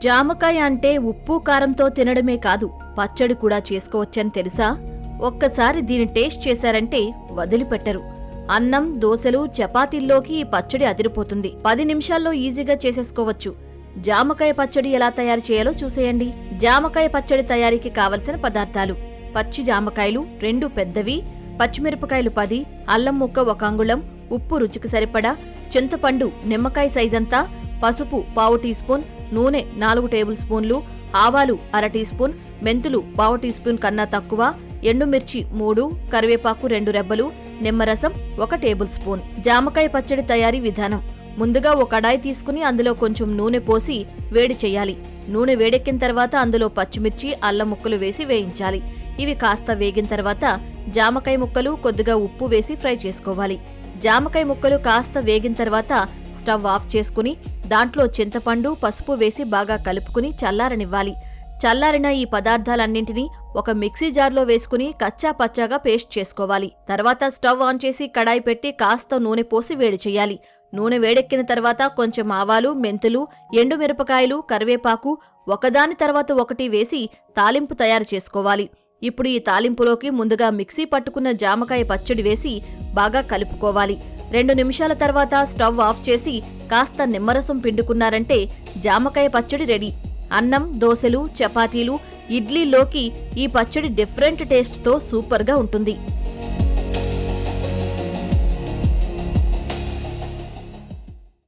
జామకాయ అంటే ఉప్పు కారంతో తినడమే కాదు, పచ్చడి కూడా చేసుకోవచ్చని తెలుసా? ఒక్కసారి దీని టేస్ట్ చేశారంటే వదిలిపెట్టరు. అన్నం, దోశలు, చపాతీల్లోకి ఈ పచ్చడి అదిరిపోతుంది. 10 నిమిషాల్లో ఈజీగా చేసేసుకోవచ్చు. జామకాయ పచ్చడి ఎలా తయారు చేయాలో చూసేయండి. జామకాయ పచ్చడి తయారీకి కావలసిన పదార్థాలు: పచ్చి జామకాయలు 2 పెద్దవి, పచ్చిమిరపకాయలు 10, అల్లం ముక్క 1 అంగుళం, ఉప్పు రుచికి సరిపడా, చింతపండు నిమ్మకాయ సైజంతా, పసుపు ½ టీ స్పూన్, నూనె 4 టేబుల్ స్పూన్లు, ఆవాలు ½ టీ స్పూన్, మెంతులు ½ టీ స్పూన్ కన్నా తక్కువ, ఎండుమిర్చి 3, కరివేపాకు 2 రెబ్బలు, నిమ్మరసం 1 టేబుల్ స్పూన్. జామకాయ పచ్చడి తయారీ విధానం: ముందుగా ఒక కడాయి తీసుకుని అందులో కొంచెం నూనె పోసి వేడి చెయ్యాలి. నూనె వేడెక్కిన తర్వాత అందులో పచ్చిమిర్చి, అల్లం ముక్కలు వేసి వేయించాలి. ఇవి కాస్త వేగిన తర్వాత జామకాయ ముక్కలు, కొద్దిగా ఉప్పు వేసి ఫ్రై చేసుకోవాలి. జామకాయ ముక్కలు కాస్త వేగిన తర్వాత స్టవ్ ఆఫ్ చేసుకుని దాంట్లో చింతపండు, పసుపు వేసి బాగా కలుపుకుని చల్లారనివ్వాలి. చల్లారిన ఈ పదార్థాలన్నింటినీ ఒక మిక్సీ జార్లో వేసుకుని కచ్చా పచ్చాగా పేస్ట్ చేసుకోవాలి. తర్వాత స్టవ్ ఆన్ చేసి కడాయి పెట్టి కాస్త నూనె పోసి వేడి చేయాలి. నూనె వేడెక్కిన తర్వాత కొంచెం ఆవాలు, మెంతులు, ఎండుమిరపకాయలు, కరివేపాకు ఒకదాని తర్వాత ఒకటి వేసి తాలింపు తయారు చేసుకోవాలి. ఇప్పుడు ఈ తాలింపులోకి ముందుగా మిక్సీ పట్టుకున్న జామకాయ పచ్చడి వేసి బాగా కలుపుకోవాలి. 2 నిమిషాల తర్వాత స్టవ్ ఆఫ్ చేసి కాస్త నిమ్మరసం పిండుకున్నారంటే జామకాయ పచ్చడి రెడీ. అన్నం, దోశలు, చపాతీలు, ఇడ్లీలోకి ఈ పచ్చడి డిఫరెంట్ టేస్ట్తో సూపర్గా ఉంటుంది.